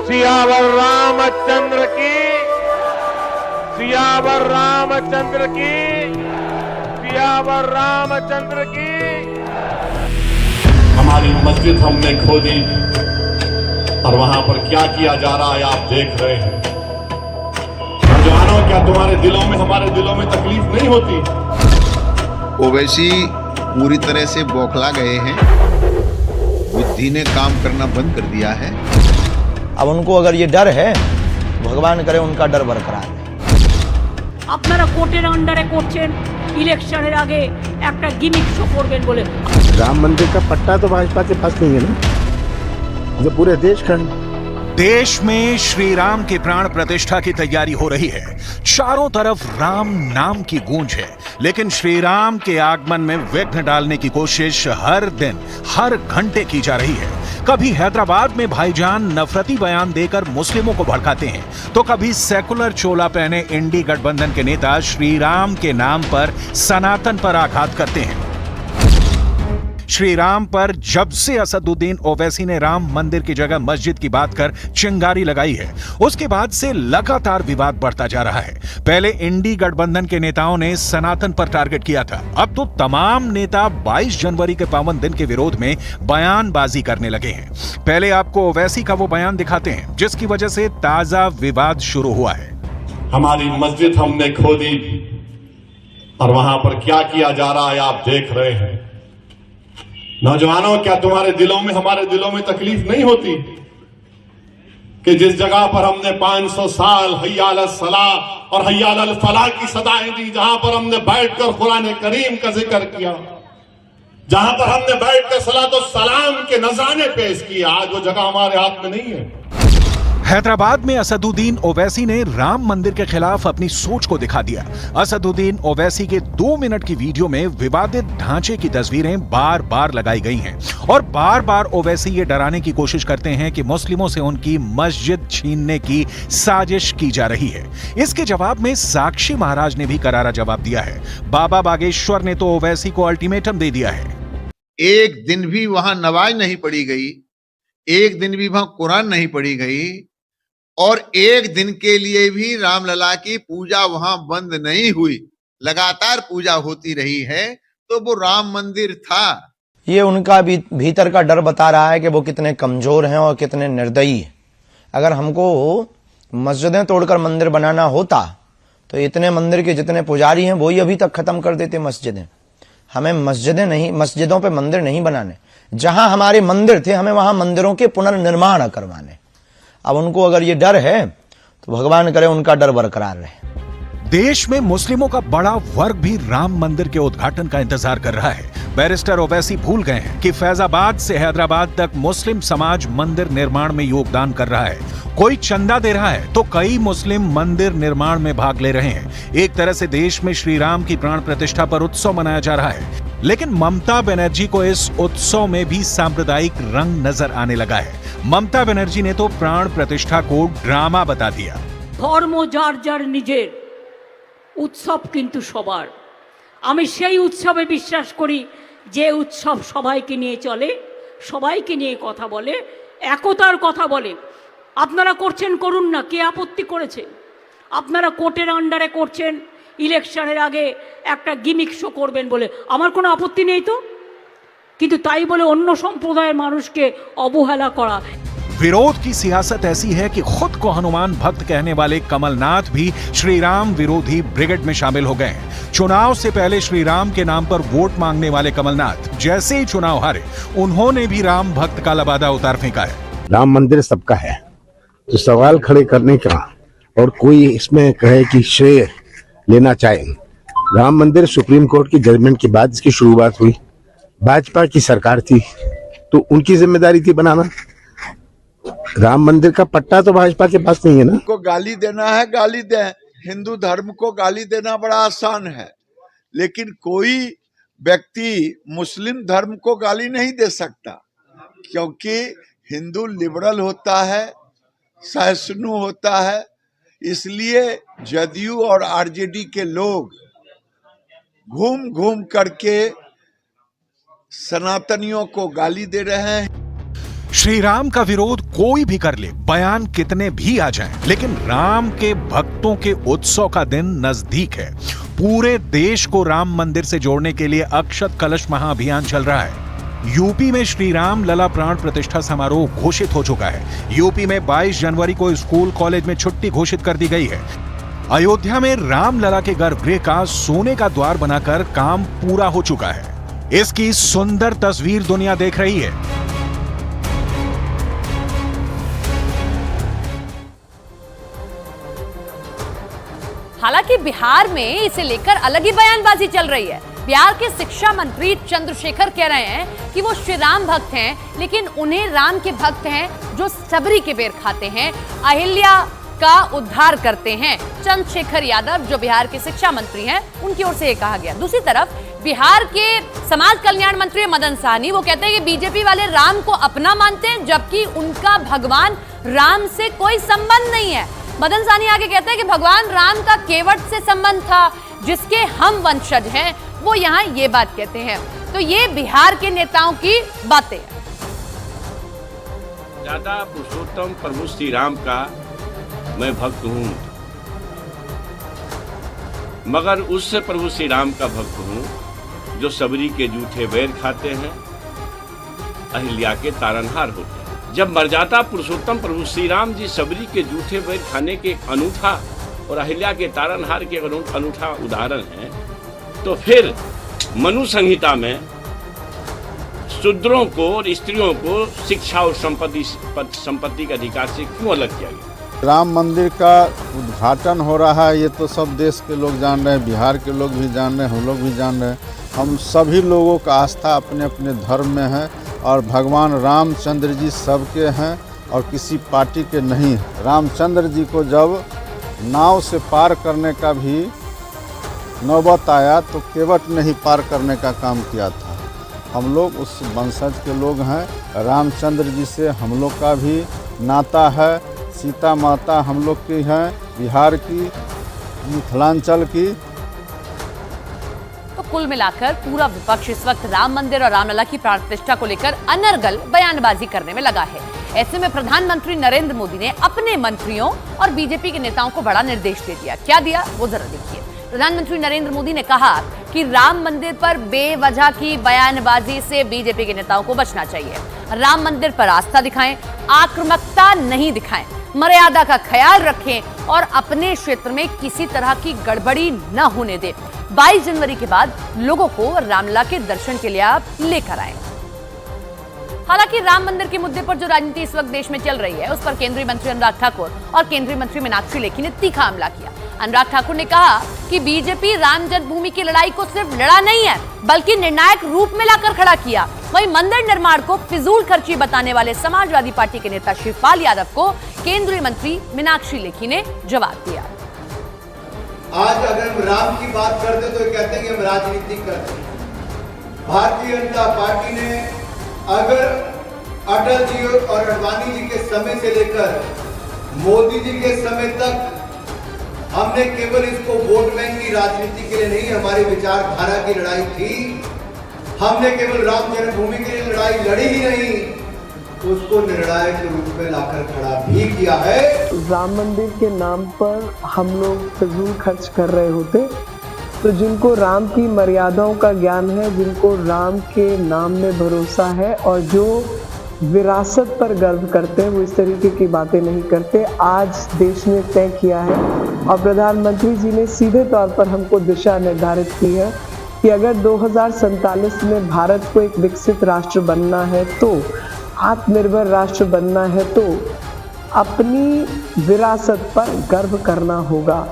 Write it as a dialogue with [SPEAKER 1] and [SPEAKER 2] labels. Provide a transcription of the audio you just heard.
[SPEAKER 1] सियावर रामचंद्र की, सियावर रामचंद्र की, सियावर रामचंद्र की।
[SPEAKER 2] हमारी मस्जिद हमने खोदी और वहां पर क्या किया जा रहा है आप देख रहे हैं। नौजवानों, क्या तुम्हारे दिलों में हमारे दिलों में तकलीफ नहीं होती?
[SPEAKER 3] ओवैसी पूरी तरह से बौखला गए हैं। बुद्धि ने काम करना बंद कर दिया है।
[SPEAKER 4] अब उनको अगर ये डर है, भगवान करे उनका डर बरकरार है।
[SPEAKER 5] আপনারা কোর্টের আন্ডারে করছেন, ইলেকশনের আগে একটা গিমিক শো করবেন বলে।
[SPEAKER 6] राम मंदिर का पट्टा तो भाजपा के पास नहीं है ना, जो पूरे देश का।
[SPEAKER 7] देश में श्री राम के प्राण प्रतिष्ठा की तैयारी हो रही है। चारों तरफ राम नाम की गूंज है, लेकिन श्री राम के आगमन में विघ्न डालने की कोशिश हर दिन हर घंटे की जा रही है। कभी हैदराबाद में भाईजान नफरती बयान देकर मुस्लिमों को भड़काते हैं, तो कभी सेकुलर चोला पहने इंडी गठबंधन के नेता श्री राम के नाम पर सनातन पर आघात करते हैं। श्री राम पर जब से असदुद्दीन ओवैसी ने राम मंदिर की जगह मस्जिद की बात कर चिंगारी लगाई है, उसके बाद से लगातार विवाद बढ़ता जा रहा है। पहले इंडी गठबंधन के नेताओं ने सनातन पर टारगेट किया था, अब तो तमाम नेता 22 जनवरी के पावन दिन के विरोध में बयानबाजी करने लगे हैं। पहले आपको ओवैसी का वो बयान दिखाते हैं जिसकी वजह से ताजा विवाद शुरू हुआ है।
[SPEAKER 2] हमारी मस्जिद हमने खोदी और वहां पर क्या किया जा रहा है आप देख रहे हैं। नौजवानों, क्या तुम्हारे दिलों में हमारे दिलों में तकलीफ नहीं होती कि जिस जगह पर हमने 500 साल हय्या अल सलाह और हय्या अल फलाह की सदाएं दी, जहां पर हमने बैठकर कुरान करीम का जिक्र किया, जहां पर हमने बैठकर सलातो सलाम के नजराने पेश किए, आज वो जगह हमारे हाथ में नहीं है।
[SPEAKER 7] हैदराबाद में असदुद्दीन ओवैसी ने राम मंदिर के खिलाफ अपनी सोच को दिखा दिया। असदुद्दीन ओवैसी के 2 मिनट की वीडियो में विवादित ढांचे की तस्वीरें बार बार लगाई गई हैं और बार बार ओवैसी ये डराने की कोशिश करते हैं कि मुस्लिमों से उनकी मस्जिद छीनने की साजिश की जा रही है। इसके जवाब में साक्षी महाराज ने भी करारा जवाब दिया है। बाबा बागेश्वर ने तो ओवैसी को अल्टीमेटम दे दिया है।
[SPEAKER 3] एक दिन भी वहां नमाज नहीं पढ़ी गई, एक दिन भी वहां कुरान नहीं पढ़ी गई और एक दिन के लिए भी रामलला की पूजा वहां बंद नहीं हुई, लगातार पूजा होती रही है। तो वो राम मंदिर था।
[SPEAKER 4] ये उनका भी भीतर का डर बता रहा है कि वो कितने कमजोर हैं और कितने निर्दयी हैं। अगर हमको मस्जिदें तोड़कर मंदिर बनाना होता तो इतने मंदिर के जितने पुजारी हैं वही अभी तक खत्म कर देते मस्जिदें। हमें मस्जिदें नहीं, मस्जिदों पे मंदिर नहीं बनाने। जहां हमारे मंदिर थे हमें वहां मंदिरों के पुनर्निर्माण करवाने। अब उनको अगर ये डर है तो भगवान करे उनका डर बरकरार रहे।
[SPEAKER 7] देश में मुस्लिमों का बड़ा वर्ग भी राम मंदिर के उद्घाटन का इंतजार कर रहा है। बैरिस्टर ओवैसी भूल गए हैं कि फैजाबाद से हैदराबाद तक मुस्लिम समाज मंदिर निर्माण में योगदान कर रहा है। कोई चंदा दे रहा है तो कई मुस्लिम मंदिर निर्माण में भाग ले रहे हैं। एक तरह से देश में श्री राम की प्राण प्रतिष्ठा पर उत्सव मनाया जा रहा है, लेकिन ममता बनर्जी को इस उत्सव में भी सांप्रदायिक रंग नजर आने लगा है। ममता बनर्जी ने तो प्राण प्रतिष्ठा को ड्रामा बता दिया।
[SPEAKER 5] ধর্ম যার যার নিজের, উৎসব কিন্তু সবার। আমি সেই উৎসবে বিশ্বাস করি যে উৎসব সবাইকে নিয়ে চলে, সবাইকে নিয়ে কথা বলে, একতার কথা বলে। আপনারা করছেন, করুন না, কে আপত্তি করেছে? আপনারা কোর্টের আন্ডারে করছেন, ইলেকশনের আগে একটা গিমিক শো করবেন বলে আমার কোনো আপত্তি নেই তো, কিন্তু তাই বলে অন্য সম্প্রদায়ের মানুষকে অবহেলা করা।
[SPEAKER 7] विरोध की सियासत ऐसी है कि खुद को हनुमान भक्त कहने वाले कमलनाथ भी श्री राम विरोधी ब्रिगेड में शामिल हो गए हैं। चुनाव से पहले श्री राम के नाम पर वोट मांगने वाले कमलनाथ जैसे ही चुनाव हारे, उन्होंने भी राम भक्त का लबादा उतार फेंका है।
[SPEAKER 6] राम मंदिर सबका है, तो सवाल खड़े करने का और कोई इसमें कहे कि श्रेय लेना चाहे, राम मंदिर सुप्रीम कोर्ट की जजमेंट के बाद इसकी शुरुआत हुई। भाजपा की सरकार थी तो उनकी जिम्मेदारी थी बनाना। राम मंदिर का पट्टा तो भाजपा के पास नहीं है ना।
[SPEAKER 8] को गाली देना है, गाली दें। हिंदू धर्म को गाली देना बड़ा आसान है, लेकिन कोई व्यक्ति मुस्लिम धर्म को गाली नहीं दे सकता, क्योंकि हिंदू लिबरल होता है, सहिष्णु होता है। इसलिए जदयू और आरजेडी के लोग घूम घूम करके सनातनियों को गाली दे रहे हैं।
[SPEAKER 7] श्री राम का विरोध कोई भी कर ले, बयान कितने भी आ जाएं, लेकिन राम के भक्तों के उत्सव का दिन नजदीक है। पूरे देश को राम मंदिर से जोड़ने के लिए अक्षत कलश महाअभियान चल रहा है। यूपी में श्री राम लला प्राण प्रतिष्ठा समारोह घोषित हो चुका है। यूपी में 22 जनवरी को स्कूल कॉलेज में छुट्टी घोषित कर दी गई है। अयोध्या में राम लला के गर्भगृह का सोने का द्वार बनाकर काम पूरा हो चुका है। इसकी सुंदर तस्वीर दुनिया देख रही है।
[SPEAKER 9] हालांकि बिहार में इसे लेकर अलग ही बयानबाजी चल रही है। बिहार के शिक्षा मंत्री चंद्रशेखर कह रहे हैं कि वो श्री राम भक्त हैं, लेकिन उन्हें राम के भक्त हैं जो सबरी के बेर खाते हैं, अहिल्या का उद्धार करते हैं। चंद्रशेखर यादव जो बिहार के शिक्षा मंत्री हैं, उनकी ओर से ये कहा गया। दूसरी तरफ बिहार के समाज कल्याण मंत्री मदन सहनी वो कहते हैं कि बीजेपी वाले राम को अपना मानते हैं, जबकि उनका भगवान राम से कोई संबंध नहीं है। मदन सहनी आगे कहते हैं कि भगवान राम का केवट से संबंध था, जिसके हम वंशज हैं, वो यहाँ ये बात कहते हैं। तो ये बिहार के नेताओं की बातें हैं।
[SPEAKER 10] ज्यादा पुरुषोत्तम प्रभु श्री राम का मैं भक्त हूँ, मगर उससे प्रभु श्री राम का भक्त हूँ जो सबरी के जूठे बैर खाते हैं, अहिल्या के तारनहार होते हैं। जब मर्यादा पुरुषोत्तम प्रभु श्री राम जी सबरी के जूठे बैर खाने के अनूठा और अहिल्या के तारनहार के अनूठा उदाहरण है, तो फिर मनु संहिता में शूद्रों को और स्त्रियों को शिक्षा और संपत्ति के अधिकार से क्यों अलग किया गया?
[SPEAKER 11] राम मंदिर का उद्घाटन हो रहा है, ये तो सब देश के लोग जान रहे हैं, बिहार के लोग भी जान रहे हैं, हम लोग भी जान रहे हैं। हम सभी लोगों का आस्था अपने अपने धर्म में है और भगवान रामचंद्र जी सबके हैं और किसी पार्टी के नहीं है। रामचंद्र जी को जब नाव से पार करने का भी नौबत आया तो केवट ने ही पार करने का काम किया था। हम लोग उस वंशज के लोग हैं। रामचंद्र जी से हम लोग का भी नाता है। सीता माता हम लोग की हैं, बिहार की, मिथिलांचल की।
[SPEAKER 9] तो कुल मिलाकर पूरा विपक्ष इस वक्त राम मंदिर और रामलला की प्राण प्रतिष्ठा को लेकर अनर्गल बयानबाजी करने में लगा है। ऐसे में प्रधानमंत्री नरेंद्र मोदी ने अपने मंत्रियों और बीजेपी के नेताओं को बड़ा निर्देश दे दिया। क्या दिया वो जरा देखिए। प्रधानमंत्री नरेंद्र मोदी ने कहा कि राम मंदिर पर बेवजह की बयानबाजी से बीजेपी के नेताओं को बचना चाहिए। राम मंदिर पर आस्था दिखाएं, आक्रामकता नहीं दिखाएं, मर्यादा का ख्याल रखें और अपने क्षेत्र में किसी तरह की गड़बड़ी न होने दें। 22 जनवरी के बाद लोगों को रामलला के दर्शन के लिए आप लेकर आए। हालांकि राम मंदिर के मुद्दे पर जो राजनीति इस वक्त देश में चल रही है, उस पर केंद्रीय मंत्री अनुराग ठाकुर और केंद्रीय मंत्री मीनाक्षी लेखी ने तीखा हमला किया। अनुराग ठाकुर ने कहा कि बीजेपी राम जन्मभूमि की लड़ाई को सिर्फ लड़ा नहीं है, बल्कि निर्णायक रूप में लाकर खड़ा किया। वहीं मंदिर निर्माण को फिजूल खर्ची बताने वाले समाजवादी पार्टी के नेता शिवपाल यादव को केंद्रीय मंत्री मीनाक्षी लेखी ने जवाब दिया।
[SPEAKER 12] आज अगर हम राम की बात करते तो कहते हैं कि हम राजनीति करते हैं। भारतीय जनता पार्टी ने अगर अटल जी और अडवाणी जी के समय से लेकर मोदी जी के समय तक हमने केवल इसको वोट बैंक की राजनीति के लिए नहीं, हमारी विचारधारा की लड़ाई थी। हमने केवल राम जन्मभूमि के लिए लड़ाई लड़ी ही नहीं, उसको निर्णायक रूप में लाकर खड़ा भी किया है।
[SPEAKER 13] राम मंदिर के नाम पर हम लोग फिजूल खर्च कर रहे होते तो जिनको राम की मर्यादाओं का ज्ञान है, जिनको राम के नाम में भरोसा है और जो विरासत पर गर्व करते हैं, वो इस तरीके की बातें नहीं करते। आज देश ने तय किया है और प्रधानमंत्री जी ने सीधे तौर पर हमको दिशा निर्धारित की है कि अगर 2047 में भारत को एक विकसित राष्ट्र बनना है, तो आत्मनिर्भर राष्ट्र बनना है, तो अपनी विरासत पर गर्व करना होगा।